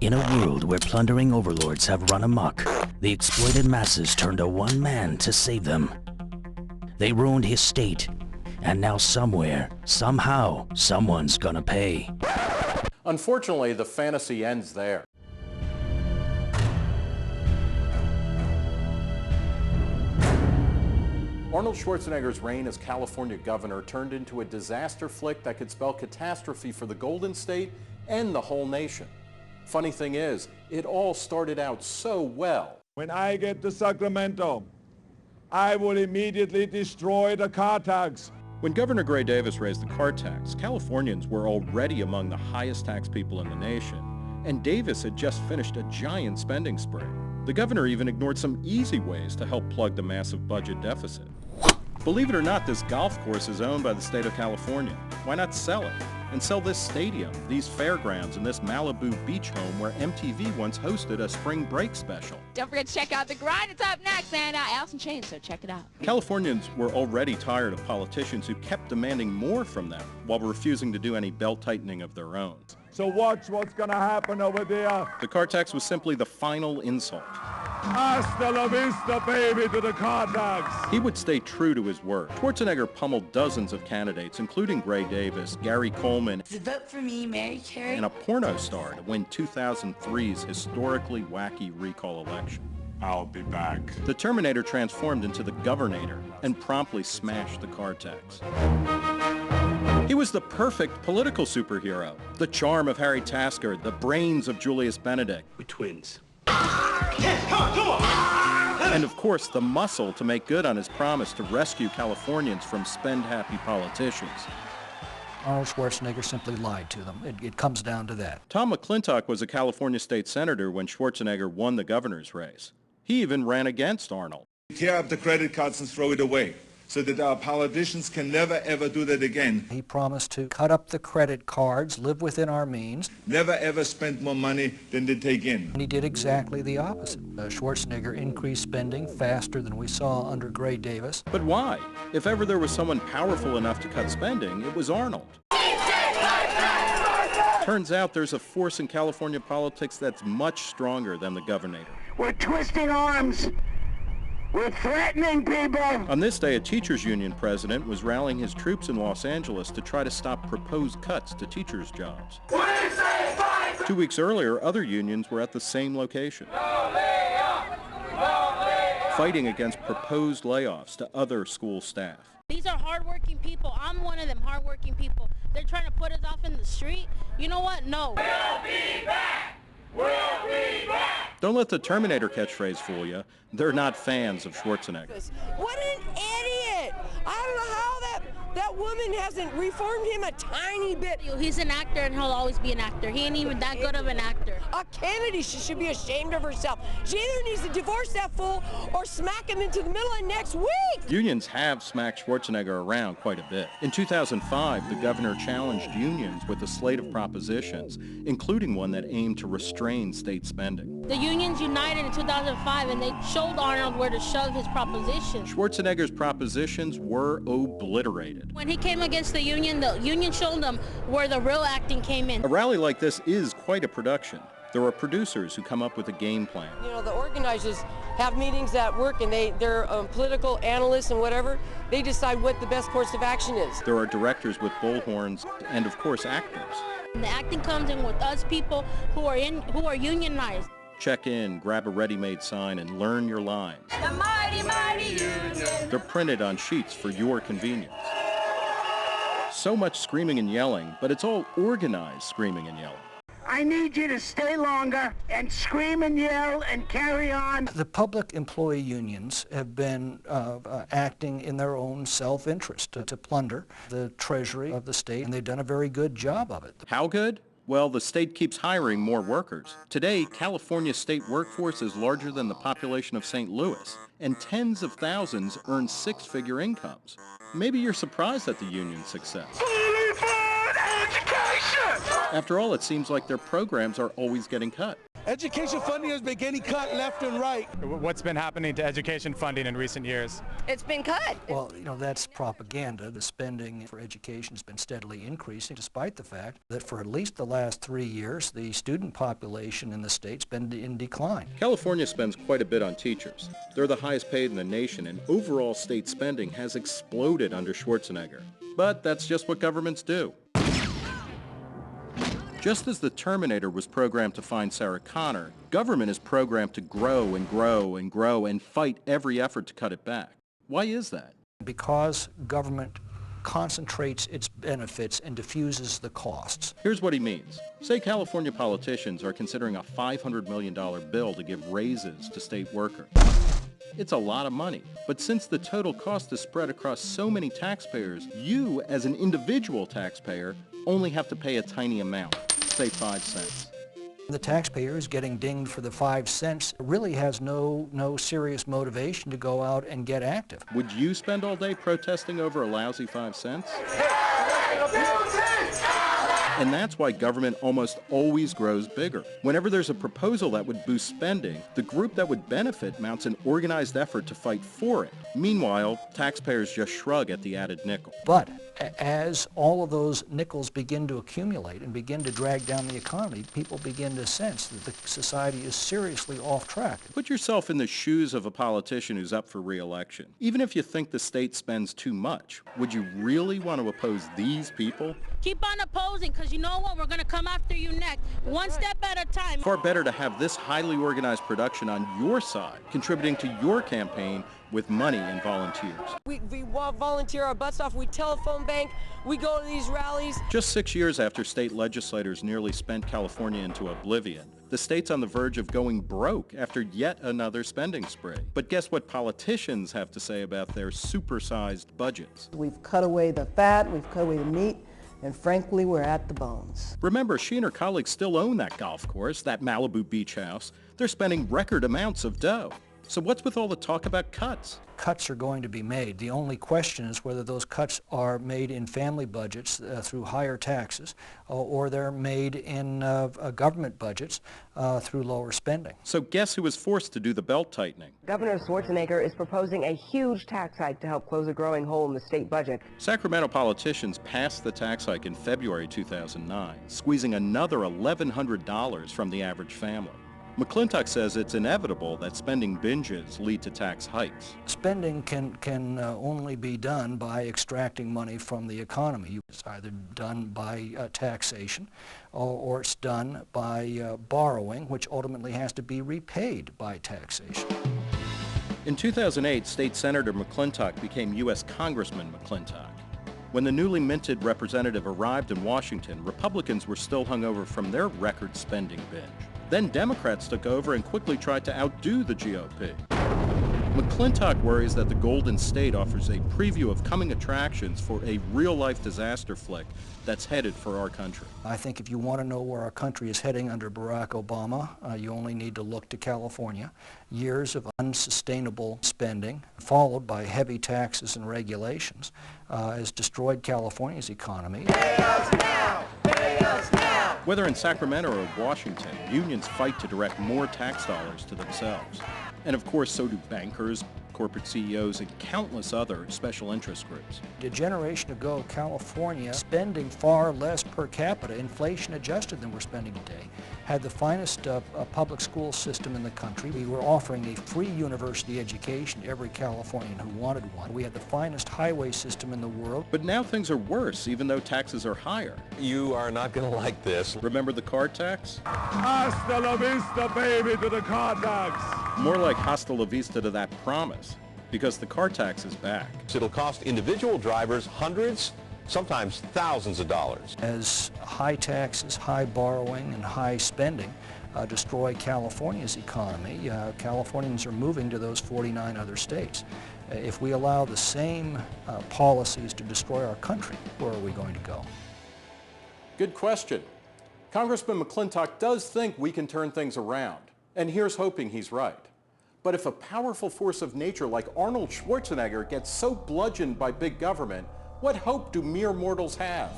In a world where plundering overlords have run amok, the exploited masses turned to one man to save them. They ruined his state, and now somewhere, somehow, someone's gonna pay. Unfortunately, the fantasy ends there. Arnold Schwarzenegger's reign as California governor turned into a disaster flick that could spell catastrophe for the Golden State and the whole nation. Funny thing is, it all started out so well. When I get to Sacramento, I will immediately destroy the car tax. When Governor Gray Davis raised the car tax, Californians were already among the highest tax people in the nation, and Davis had just finished a giant spending spree. The governor even ignored some easy ways to help plug the massive budget deficit. Believe it or not, this golf course is owned by the state of California. Why not sell it? And sell this stadium, these fairgrounds, and this Malibu beach home where MTV once hosted a spring break special. Don't forget to check out The Grind. It's up next, and Alice in Chains, so check it out. Californians were already tired of politicians who kept demanding more from them while refusing to do any belt-tightening of their own. So watch what's going to happen over there. The car tax was simply the final insult. Hasta La Vista, baby, to the car tax. He would stay true to his word. Schwarzenegger pummeled dozens of candidates, including Gray Davis, Gary Coleman, Vote for me, Mary Carey, and a porno star to win 2003's historically wacky recall election. I'll be back. The Terminator transformed into the Governator and promptly smashed the car tax. He was the perfect political superhero. The charm of Harry Tasker, the brains of Julius Benedict. We're twins. And of course, the muscle to make good on his promise to rescue Californians from spend-happy politicians. Arnold Schwarzenegger simply lied to them. It comes down to that. Tom McClintock was a California state senator when Schwarzenegger won the governor's race. He even ran against Arnold. Tear up the credit cards and throw it away, so that our politicians can never ever do that again. He promised to cut up the credit cards, live within our means. Never ever spend more money than they take in. And he did exactly the opposite. Schwarzenegger increased spending faster than we saw under Gray Davis. But why? If ever there was someone powerful enough to cut spending, it was Arnold. Turns out there's a force in California politics that's much stronger than the Governator. We're twisting arms. We're threatening people! On this day, a teachers' union president was rallying his troops in Los Angeles to try to stop proposed cuts to teachers' jobs. 2 weeks earlier, other unions were at the same location, fighting against proposed layoffs to other school staff. These are hardworking people. I'm one of them hardworking people. They're trying to put us off in the street. You know what? No. We'll be back! We'll be back! Don't let the Terminator catchphase fool you. They're not fans of Schwarzenegger. What an idiot! I don't know how that woman hasn't reformed him a tiny bit. He's an actor and he'll always be an actor. He ain't even that good of an actor. Kennedy, she should be ashamed of herself. She either needs to divorce that fool or smack him into the middle of next week. Unions have smacked Schwarzenegger around quite a bit. In 2005, the governor challenged unions with a slate of propositions, including one that aimed to restrain state spending. The unions united in 2005 and they showed Arnold where to shove his propositions. Schwarzenegger's propositions were obliterated. When he came against the union showed them where the real acting came in. A rally like this is quite a production. There are producers who come up with a game plan. You know, the organizers have meetings at work and they're political analysts and whatever. They decide what the best course of action is. There are directors with bullhorns and, of course, actors. And the acting comes in with us people who are unionized. Check in, grab a ready-made sign, and learn your lines. the mighty, mighty union. They're printed on sheets for your convenience. So much screaming and yelling, but it's all organized screaming and yelling. I need you to stay longer and scream and yell and carry on. The public employee unions have been acting in their own self-interest to plunder the treasury of the state, and they've done a very good job of it. How good? Well, the state keeps hiring more workers. Today, California's state workforce is larger than the population of St. Louis, and tens of thousands earn six-figure incomes. Maybe you're surprised at the union's success. Fully fund education! After all, it seems like their programs are always getting cut. Education funding has been getting cut left and right. What's been happening to education funding in recent years? It's been cut. Well, that's propaganda. The spending for education has been steadily increasing, despite the fact that for at least the last 3 years, the student population in the state's been in decline. California spends quite a bit on teachers. They're the highest paid in the nation, and overall state spending has exploded under Schwarzenegger. But that's just what governments do. Just as the Terminator was programmed to find Sarah Connor, government is programmed to grow and grow and grow and fight every effort to cut it back. Why is that? Because government concentrates its benefits and diffuses the costs. Here's what he means. Say California politicians are considering a $500 million bill to give raises to state workers. It's a lot of money, but since the total cost is spread across so many taxpayers, you, as an individual taxpayer, only have to pay a tiny amount, say 5 cents. The taxpayer is getting dinged for the 5 cents, really has no serious motivation to go out and get active. Would you spend all day protesting over a lousy 5 cents? And that's why government almost always grows bigger. Whenever there's a proposal that would boost spending, the group that would benefit mounts an organized effort to fight for it. Meanwhile, taxpayers just shrug at the added nickel. But as all of those nickels begin to accumulate and begin to drag down the economy, people begin to sense that the society is seriously off track. Put yourself in the shoes of a politician who's up for re-election. Even if you think the state spends too much, would you really want to oppose these people? Keep on opposing, because you know what? We're going to come after you next, one step at a time. Far better to have this highly organized production on your side, contributing to your campaign with money and volunteers. We volunteer our butts off. We telephone bank. We go to these rallies. Just 6 years after state legislators nearly spent California into oblivion, the state's on the verge of going broke after yet another spending spree. But guess what politicians have to say about their supersized budgets? We've cut away the fat, we've cut away the meat, and frankly, we're at the bones. Remember, she and her colleagues still own that golf course, that Malibu beach house. They're spending record amounts of dough. So what's with all the talk about cuts? Cuts are going to be made. The only question is whether those cuts are made in family budgets through higher taxes or they're made in government budgets through lower spending. So guess who was forced to do the belt tightening? Governor Schwarzenegger is proposing a huge tax hike to help close a growing hole in the state budget. Sacramento politicians passed the tax hike in February 2009, squeezing another $1,100 from the average family. McClintock says it's inevitable that spending binges lead to tax hikes. Spending can only be done by extracting money from the economy. It's either done by taxation or it's done by borrowing, which ultimately has to be repaid by taxation. In 2008, State Senator McClintock became U.S. Congressman McClintock. When the newly minted representative arrived in Washington, Republicans were still hungover from their record spending binge. Then Democrats took over and quickly tried to outdo the GOP. McClintock worries that the Golden State offers a preview of coming attractions for a real-life disaster flick that's headed for our country. I think if you want to know where our country is heading under Barack Obama, you only need to look to California. Years of unsustainable spending, followed by heavy taxes and regulations, has destroyed California's economy. Pay us now! Pay us now! Whether in Sacramento or Washington, unions fight to direct more tax dollars to themselves. And of course, so do bankers, corporate CEOs, and countless other special interest groups. A generation ago, California, spending far less per capita, inflation adjusted than we're spending today, had the finest public school system in the country. We were offering a free university education to every Californian who wanted one. We had the finest highway system in the world. But now things are worse, even though taxes are higher. You are not going to like this. Remember the car tax? Hasta la vista, baby, to the car tax. More like hasta la vista to that promise, because the car tax is back. It'll cost individual drivers hundreds, sometimes thousands of dollars. As high taxes, high borrowing, and high spending destroy California's economy, Californians are moving to those 49 other states. If we allow the same policies to destroy our country, where are we going to go? Good question. Congressman McClintock does think we can turn things around, and here's hoping he's right. But if a powerful force of nature like Arnold Schwarzenegger gets so bludgeoned by big government, what hope do mere mortals have?